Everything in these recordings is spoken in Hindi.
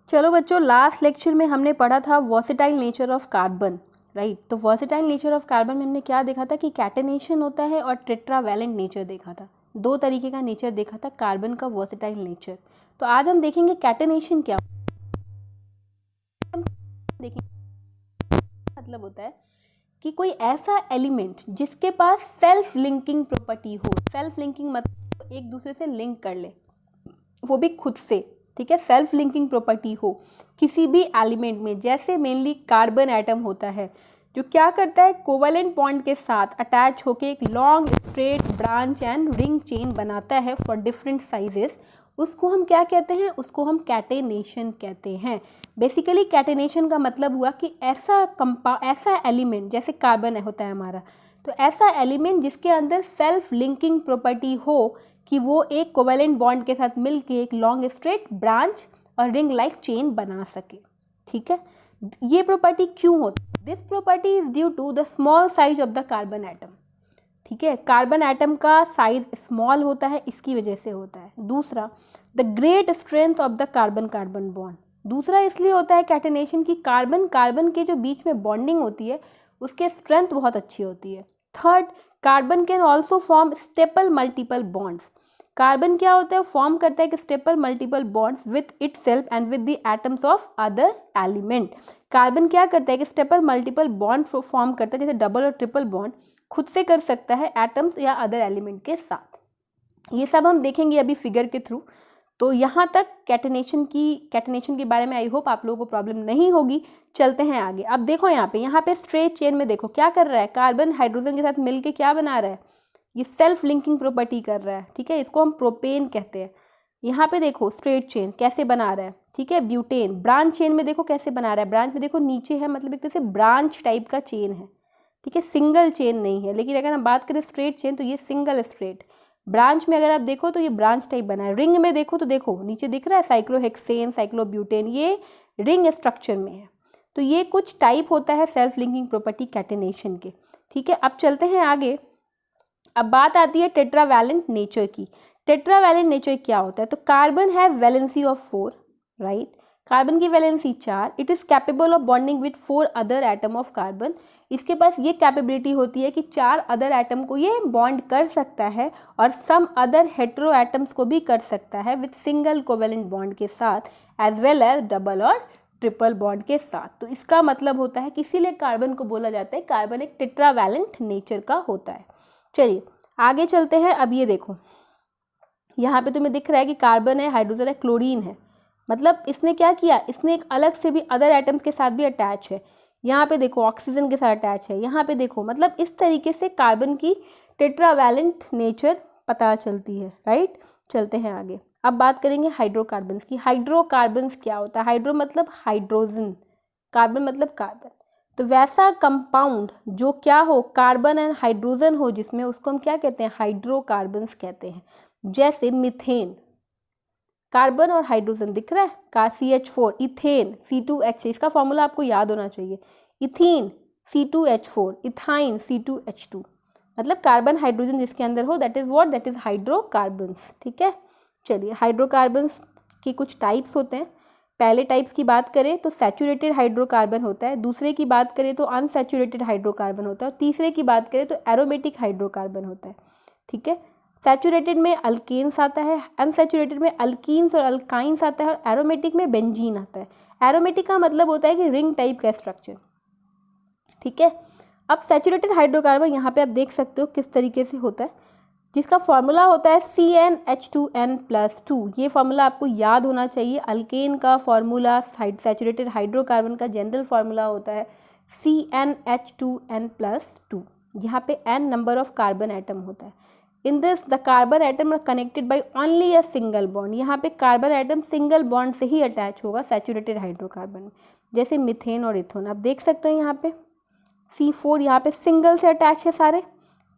चलो बच्चों, लास्ट लेक्चर में हमने पढ़ा था versatile nature of carbon, right. तो वर्सेटाइल नेचर ऑफ कार्बन में हमने क्या देखा था कि कैटेनेशन होता है और टेट्रावैलेंट नेचर देखा था। दो तरीके का नेचर देखा था कार्बन का, वर्सेटाइल नेचर। तो आज हम देखेंगे कैटेनेशन क्या देखेंगे। मतलब होता है कि कोई ऐसा एलिमेंट जिसके पास सेल्फ लिंकिंग प्रॉपर्टी हो। सेल्फ लिंकिंग मतलब एक दूसरे से लिंक कर ले, वो भी खुद से, ठीक है। सेल्फ लिंकिंग प्रॉपर्टी हो किसी भी एलिमेंट में, जैसे मेनली कार्बन एटम होता है जो क्या करता है, कोवेलेंट बॉन्ड के साथ अटैच होकर एक long straight branch and ring chain बनाता है फॉर डिफरेंट साइजेस। उसको हम क्या कहते हैं, उसको हम कैटेनेशन कहते हैं। बेसिकली कैटेनेशन का मतलब हुआ कि ऐसा एलिमेंट, जैसे कार्बन होता है हमारा, तो ऐसा एलिमेंट जिसके अंदर सेल्फ लिंकिंग प्रॉपर्टी हो कि वो एक कोवेलेंट बॉन्ड के साथ मिलके एक लॉन्ग स्ट्रेट ब्रांच और रिंग लाइक चेन बना सके, ठीक है। ये प्रॉपर्टी क्यों होती है? This property is due to the small size of the carbon atom, ठीक है। कार्बन एटम का साइज स्मॉल होता है, इसकी वजह से होता है। दूसरा, the great strength of the carbon carbon bond. दूसरा इसलिए होता है कैटेनेशन की कार्बन कार्बन के जो बीच में बॉन्डिंग होती है उसके स्ट्रेंथ बहुत अच्छी होती है। Third, carbon can also form staple multiple bonds. Carbon क्या होता है, फॉर्म करता है कि staple multiple bonds with itself and with the atoms of other element. Carbon क्या करता है कि स्टेपल मल्टीपल बॉन्ड फॉर्म करता है, जैसे डबल और ट्रिपल बॉन्ड खुद से कर सकता है एटम्स या अदर एलिमेंट के साथ। ये सब हम देखेंगे अभी फिगर के थ्रू। तो यहाँ तक कैटेनेशन के बारे में आई होप आप लोगों को प्रॉब्लम नहीं होगी। चलते हैं आगे। अब देखो यहाँ पे स्ट्रेट चेन में देखो क्या कर रहा है, कार्बन हाइड्रोजन के साथ मिलके क्या बना रहा है, ये सेल्फ लिंकिंग प्रॉपर्टी कर रहा है, ठीक है। इसको हम प्रोपेन कहते हैं। यहाँ पे देखो स्ट्रेट चेन कैसे बना रहा है, ठीक है। ब्यूटेन ब्रांच चेन में देखो कैसे बना रहा है, ब्रांच में देखो नीचे है, मतलब एक तरह से ब्रांच टाइप का चेन है, ठीक है। सिंगल चेन नहीं है, लेकिन अगर हम बात करें स्ट्रेट चेन तो ये सिंगल स्ट्रेट। ब्रांच में अगर आप देखो तो ये ब्रांच टाइप बना है। रिंग में देखो तो देखो नीचे दिख रहा है साइक्लोहेक्सेन, साइक्लोब्यूटेन, ये रिंग स्ट्रक्चर में है। तो ये कुछ टाइप होता है सेल्फ लिंकिंग प्रॉपर्टी कैटेनेशन के, ठीक है। अब चलते हैं आगे। अब बात आती है टेट्रावैलेंट नेचर की। टेट्रावैलेंट नेचर क्या होता है, तो carbon have valency of 4, right. Carbon की valency 4। It is capable of bonding with 4 other atom of carbon. इसके पास ये कैपेबिलिटी होती है कि 4 अदर एटम को ये बॉन्ड कर सकता है और सम अदर हेटेरो एटम्स को भी कर सकता है विद सिंगल कोवेलेंट बॉन्ड के साथ, एज वेल एज डबल और ट्रिपल बॉन्ड के साथ। तो इसका मतलब होता है कि इसीलिए कार्बन को बोला जाता है कार्बन एक टेट्रावैलेंट नेचर का होता है। चलिए आगे चलते हैं। अब ये देखो यहाँ पे तुम्हें दिख रहा है कि कार्बन है, हाइड्रोजन है, क्लोरीन है। मतलब इसने क्या किया, इसने एक अलग से भी अदर एटम्स के साथ भी अटैच है। यहाँ पे देखो ऑक्सीजन के साथ अटैच है, यहाँ पे देखो, मतलब इस तरीके से कार्बन की टेट्रावैलेंट नेचर पता चलती है, राइट। चलते हैं आगे। अब बात करेंगे हाइड्रोकार्बन्स की। हाइड्रोकार्बन्स क्या होता है, हाइड्रो मतलब हाइड्रोजन, कार्बन मतलब कार्बन। तो वैसा कंपाउंड जो क्या हो, कार्बन एंड हाइड्रोजन हो जिसमें, उसको हम क्या कहते हैं, हाइड्रोकार्बन्स कहते हैं। जैसे मिथेन, कार्बन और हाइड्रोजन दिख रहा है, का CH4, इथेन C2H6, इसका फॉर्मूला आपको याद होना चाहिए। इथीन C2H4, इथाइन C2H2, मतलब कार्बन हाइड्रोजन जिसके अंदर हो, that is what, that is hydrocarbons, ठीक है। चलिए हाइड्रोकार्बन्स की कुछ टाइप्स होते हैं। पहले टाइप्स की बात करें तो सैचुरेटेड हाइड्रोकार्बन होता है, दूसरे की बात करें तो अनसैचुरेटेड हाइड्रोकार्बन होता है, और तीसरे की बात करें तो एरोमेटिक हाइड्रोकार्बन होता है, ठीक है। सैचुरेटेड में अल्केन्स आता है, अनसैचुरेटेड में अल्कीन्स और अल्काइंस आता है, और एरोमेटिक में बेंजीन आता है। एरोमेटिक का मतलब होता है कि रिंग टाइप का स्ट्रक्चर, ठीक है। अब सैचुरेटेड हाइड्रोकार्बन यहाँ पे आप देख सकते हो किस तरीके से होता है, जिसका फॉर्मूला होता है CnH2n+2। ये फॉर्मूला आपको याद होना चाहिए। अल्केन का फॉर्मूला, सैचुरेटेड हाइड्रोकार्बन का जनरल फॉर्मूला होता है CnH2n+2। यहाँ पे n number of carbon atom होता है। In this the carbon atom are connected by only a single bond. यहाँ पे कार्बन एटम सिंगल बॉन्ड से ही अटैच होगा सैचुरेटेड हाइड्रोकार्बन में, जैसे मिथेन और इथोन आप देख सकते हो। यहाँ पे C4 यहाँ पे सिंगल से अटैच है सारे,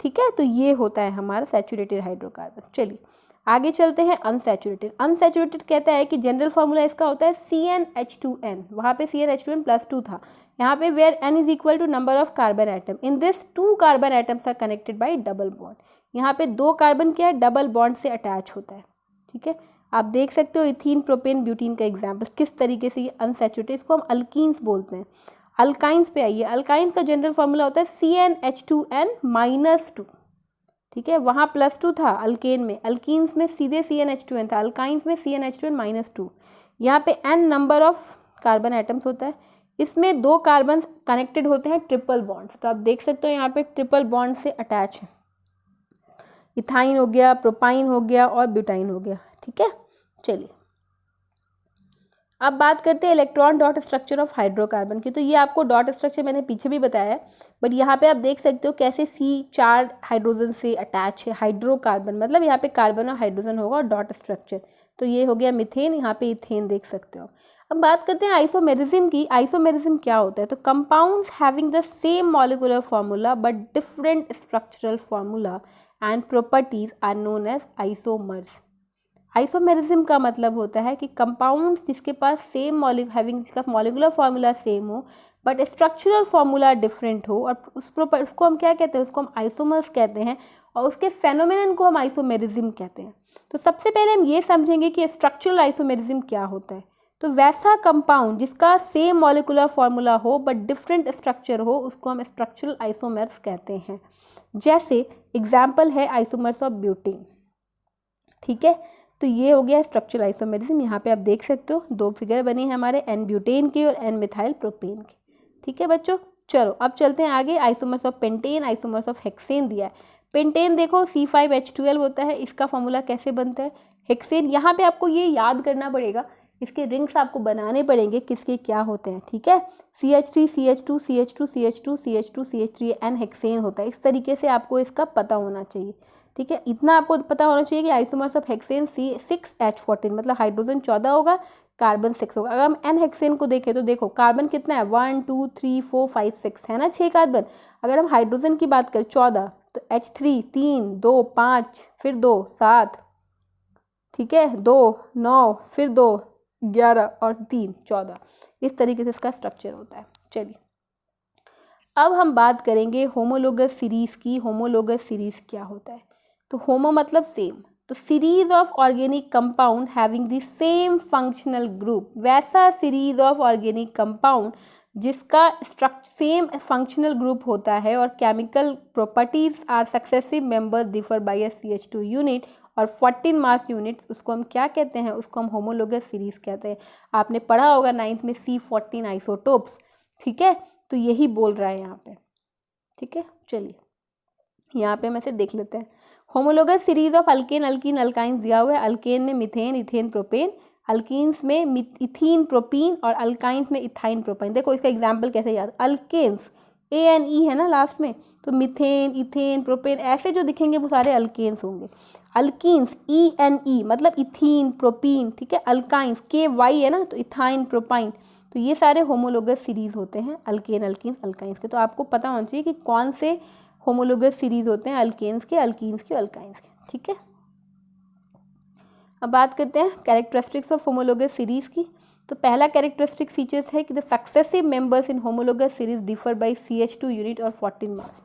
ठीक है। तो ये होता है हमारा सैचुरेटेड हाइड्रोकार्बन। चलिए आगे चलते हैं। अनसैचुरेटेड, अनसैचुरेटेड कहता है कि जनरल फार्मूला इसका होता है CnH2n, वहाँ पे CnH2n+2 था, यहाँ पे where n is equal to number of carbon atom. In this 2 carbon atoms are connected by double bond. यहाँ पे 2 कार्बन क्या है, डबल बॉन्ड से अटैच होता है, ठीक है। आप देख सकते हो इथीन प्रोपेन ब्यूटीन का एग्जाम्पल किस तरीके से ये अनसैचुरेटेड, इसको हम अल्कीन्स बोलते हैं। अल्काइंस पे आइए, अल्काइंस का जनरल फॉर्मूला होता है CnH2n-2, ठीक है, वहाँ +2 था अल्केन में, अल्कीन्स में सीधे CnH2n था, अल्काइंस में CnH2n-2। यहाँ पे n number of carbon atoms होता है, इसमें 2 कार्बन कनेक्टेड होते हैं ट्रिपल बॉन्ड, तो आप देख सकते हो यहाँ पे ट्रिपल बॉन्ड से अटैच है, इथाइन हो गया, प्रोपाइन हो गया और ब्यूटाइन हो गया, ठीक है। चलिए अब बात करते हैं electron dot structure of hydrocarbon की। तो ये आपको डॉट स्ट्रक्चर मैंने पीछे भी बताया है, बट यहाँ पे आप देख सकते हो कैसे C4 हाइड्रोजन से अटैच है, हाइड्रोकार्बन मतलब यहाँ पे कार्बन और हाइड्रोजन होगा और डॉट स्ट्रक्चर। तो ये हो गया मिथेन, यहाँ पे इथेन देख सकते हो। अब बात करते हैं आइसोमेरिज्म की। आइसोमेरिज्म क्या होता है? तो compounds having the same molecular formula but different structural formula and properties are known as isomers. Isomerism का मतलब होता है कि कंपाउंड जिसके पास सेम हैविंग जिसका मॉलिक्यूलर फार्मूला सेम हो बट स्ट्रक्चरल फार्मूला डिफरेंट हो, और उसको हम क्या कहते हैं? उसको हम आइसोमर्स कहते हैं, और उसके फेनोमेनन को हम आइसोमेरिज्म कहते हैं। तो सबसे पहले हम ये समझेंगे कि स्ट्रक्चरल आइसोमेरिज्म क्या होता है। तो वैसा कंपाउंड जिसका सेम मॉलिक्यूलर फार्मूला हो बट डिफरेंट स्ट्रक्चर हो, उसको हम स्ट्रक्चरल आइसोमर्स कहते हैं। जैसे एग्जाम्पल है आइसोमर्स ऑफ ब्यूटेन, ठीक है। तो ये हो गया स्ट्रक्चरल आइसोमेरिज्म। यहाँ पे आप देख सकते हो 2 फिगर बने हैं हमारे, एन ब्यूटेन के और एन मिथाइल प्रोपेन के, ठीक है बच्चों। चलो अब चलते हैं आगे। Isomers of pentane, isomers of hexane दिया है। पेंटेन देखो C5H12 होता है, इसका फॉर्मूला कैसे बनता है? हेक्सेन, यहाँ पे आपको ये याद करना पड़ेगा, इसके रिंग्स आपको बनाने पड़ेंगे किसके क्या होते हैं, ठीक है। CH3 CH2 CH2 CH2 CH2 CH3 N hexane होता है। इस तरीके से आपको इसका पता होना चाहिए, ठीक है। इतना आपको पता होना चाहिए कि आइसोमर्स ऑफ हेक्सेन C6H14 मतलब हाइड्रोजन 14 होगा, कार्बन 6 होगा। अगर हम एन हेक्सेन को देखें तो देखो कार्बन कितना है, 1 2 3 4 5 6 है ना, 6 कार्बन। अगर हम हाइड्रोजन की बात करें 14, तो H3 3 2 5 फिर 2 7, ठीक है, 2 9 फिर 2 11 और 3 14। इस तरीके से इसका स्ट्रक्चर होता है। चलिए अब हम बात करेंगे होमोलोगस सीरीज की। होमोलोगस सीरीज क्या होता है? तो होमो मतलब सेम, तो series of organic compound having the same functional group, वैसा सीरीज ऑफ ऑर्गेनिक कंपाउंड जिसका सेम फंक्शनल ग्रुप होता है और chemical properties are successive members differ by a CH2 unit और 14 मास यूनिट्स, उसको हम क्या कहते हैं? उसको हम होमोलोगस सीरीज कहते हैं। आपने पढ़ा होगा 9th में C14 आइसोटोप्स, ठीक है। तो यही बोल रहा है यहाँ पे, ठीक है। चलिए यहाँ पे हम ऐसे देख लेते हैं। Homologous series of alkane alkene alkynes दिया हुआ है। अल्केन में मिथेन इथेन प्रोपेन, अल्कीन्स में इथीन प्रोपीन और अल्काइंस में इथाइन प्रोपाइन। देखो इसका एग्जाम्पल कैसे याद, अल्केन्स ANE है ना लास्ट में, तो मिथेन इथेन प्रोपेन ऐसे जो दिखेंगे वो सारे अल्केन्स होंगे। अल्कीन्स ENE मतलब इथीन प्रोपीन, ठीक है। अल्काइंस KY है ना, तो इथाइन प्रोपाइन। तो ये सारे होमोलोगस सीरीज होते हैं अल्केन अल्कीन्स अल्काइंस के। तो आपको पता होना चाहिए कि कौन से होमोलोगस सीरीज होते हैं अल्केन्स के, अल्कीन्स के, अल्काइंस के, ठीक है। अब बात करते हैं कैरेक्टरिस्टिक्स ऑफ होमोलोगस सीरीज की। तो पहला कैरेक्टरिस्टिक फीचर्स है कि the successive members in homologous series differ by CH2 unit और 14 मास,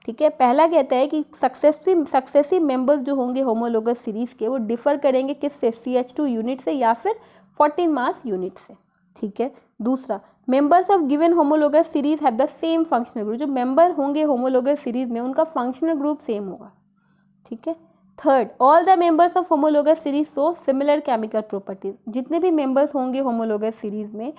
ठीक है। पहला कहता है कि सक्सेसिव मेंबर्स जो होंगे होमोलोगस सीरीज के वो डिफर करेंगे किससे? CH2 यूनिट से या फिर 14 मास यूनिट से, ठीक है। दूसरा, members of given homologous series have the same functional group, जो मेंबर होंगे होमोलोगस सीरीज में उनका फंक्शनल ग्रुप सेम होगा, ठीक है। Third, all the members of homologous series show similar chemical properties, जितने भी मेंबर्स होंगे होमोलोगस सीरीज में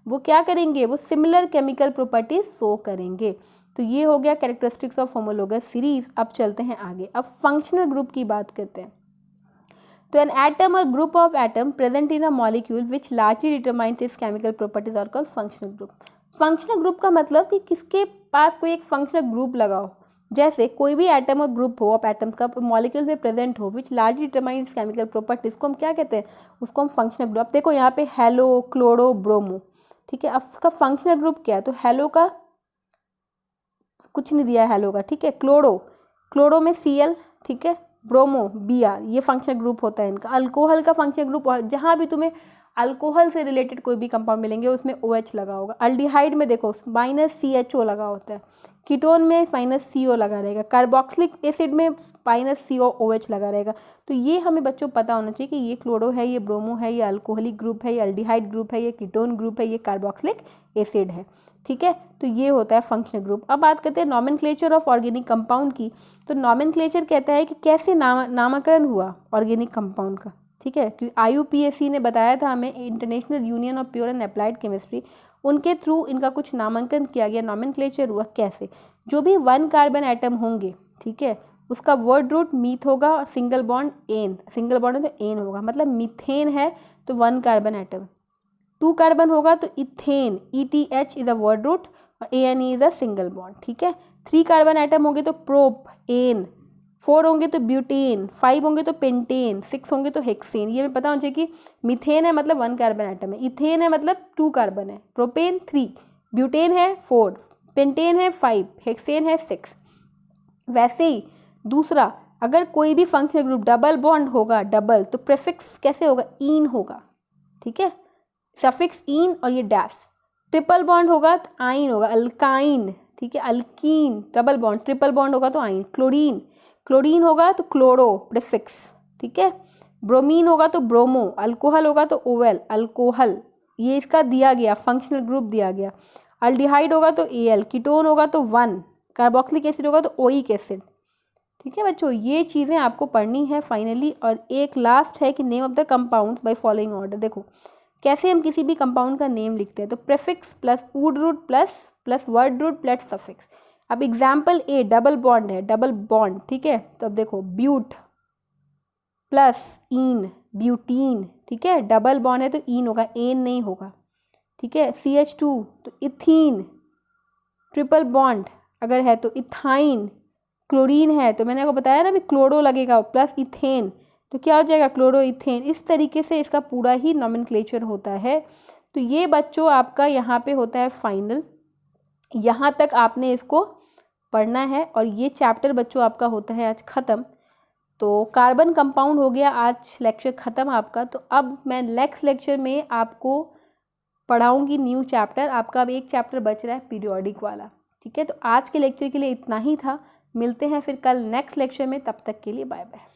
वो क्या करेंगे? वो सिमिलर केमिकल प्रॉपर्टीज शो करेंगे। तो ये हो गया कैरेक्टरिस्टिक्स ऑफ होमोलोगस सीरीज। अब चलते हैं आगे, अब फंक्शनल ग्रुप की बात करते हैं। तो एन एटम और group of atom present in a molecule which largely determines its chemical properties are called functional group. Functional group का मतलब कि किसके पास कोई एक फंक्शनल ग्रुप लगा हो, जैसे कोई भी एटम और ग्रुप हो ऑफ एटम्स का मॉलिक्यूल में प्रेजेंट हो which largely determine its chemical properties, को हम क्या कहते हैं? उसको हम फंक्शनल ग्रुप। अब देखो यहाँ पे हेलो क्लोरो ब्रोमो, ठीक है। अब उसका फंक्शनल ग्रुप क्या है? तो हेलो का कुछ नहीं दिया है हेलो का, ठीक है। क्लोरो में Cl, ठीक है, ब्रोमो Br, ये फंक्शनल ग्रुप होता है इनका। अल्कोहल का फंक्शनल ग्रुप, जहाँ भी तुम्हें अल्कोहल से रिलेटेड कोई भी कंपाउंड मिलेंगे उसमें OH लगा होगा। अल्डिहाइड में देखो -CHO लगा होता है, कीटोन में -CO लगा रहेगा, कार्बोक्सिलिक एसिड में -COOH लगा रहेगा। तो ये हमें बच्चों पता होना चाहिए कि ये क्लोरो है, ये ब्रोमो है, ये अल्कोहलिक ग्रुप है, ये अल्डिहाइड ग्रुप है, ये कीटोन ग्रुप है, ये कार्बोक्सिलिक एसिड है। ठीक है, तो ये होता है फंक्शनल ग्रुप। अब बात करते हैं नॉमेनक्लेचर ऑफ ऑर्गेनिक कंपाउंड की। तो नॉमेनक्लेचर कहता है कि कैसे नामकरण हुआ ऑर्गेनिक कंपाउंड का। ठीक है, क्योंकि IUPAC ने बताया था हमें, international union of pure and applied chemistry, उनके थ्रू इनका कुछ नामांकन किया गया, नॉमेनक्लेचर हुआ कैसे। जो भी 1 कार्बन एटम होंगे, ठीक है, उसका वर्ड रूट मीथ होगा और single bond ane, single bond है तो एन होगा, मतलब मीथेन है तो 1 कार्बन एटम। 2 कार्बन होगा तो ethane, ETH is a word root और ANE is a single bond. ठीक है, 3 कार्बन एटम होंगे तो प्रोप एन, 4 होंगे तो ब्यूटेन, 5 होंगे तो पेंटेन, 6 होंगे तो हेक्सेन। ये हमें पता होना चाहिए कि मीथेन है मतलब 1 कार्बन एटम है, इथेन है मतलब 2 कार्बन है, प्रोपेन 3, ब्यूटेन है 4, पेंटेन है 5, हेक्सेन है 6। वैसे ही दूसरा, अगर कोई भी फंक्शनल ग्रुप डबल बॉन्ड होगा, डबल, तो प्रीफिक्स कैसे होगा, ईन होगा। ठीक है, सफिक्स ईन और ये डैश। ट्रिपल बॉन्ड होगा तो आइन होगा, अल्काइन। ठीक है, alkyne double bond, triple bond होगा तो आइन। क्लोरीन, क्लोरीन होगा तो क्लोरो प्रीफिक्स। ठीक है, ब्रोमीन होगा तो ब्रोमो, अल्कोहल होगा तो ओवेल, अल्कोहल, ये इसका दिया गया फंक्शनल ग्रुप दिया गया। अल्डिहाइड होगा तो AL, कीटोन होगा तो 1, कार्बोक्सिलिक एसिड होगा तो ओइक एसिड। ठीक है बच्चों, ये चीज़ें आपको पढ़नी है फाइनली। और एक लास्ट है कि name of the compounds by following order. देखो कैसे हम किसी भी कंपाउंड का नेम लिखते हैं, तो prefix plus word root plus word root plus suffix. अब एग्जाम्पल ए, डबल बॉन्ड है, डबल बॉन्ड। ठीक है, तो अब देखो ब्यूट प्लस ईन, ब्यूटीन। ठीक है, डबल बॉन्ड है तो ईन होगा, एन नहीं होगा। ठीक है, CH2 तो इथीन, ट्रिपल बॉन्ड अगर है तो इथाइन। क्लोरीन है तो मैंने आपको बताया ना भी क्लोरो लगेगा, प्लस इथेन तो क्या हो जाएगा, क्लोरो इथेन। इस तरीके से इसका पूरा ही नॉमेनक्लेचर होता है। तो ये बच्चों आपका यहाँ पे होता है फाइनल, यहाँ तक आपने इसको पढ़ना है। और ये चैप्टर बच्चों आपका होता है आज ख़त्म। तो कार्बन कंपाउंड हो गया आज लेक्चर ख़त्म आपका। तो अब मैं नेक्स्ट लेक्चर में आपको पढ़ाऊँगी न्यू चैप्टर। आपका अब एक चैप्टर बच रहा है पीरियोडिक वाला। ठीक है, तो आज के लेक्चर के लिए इतना ही था। मिलते हैं फिर कल नेक्स्ट लेक्चर में, तब तक के लिए बाय बाय।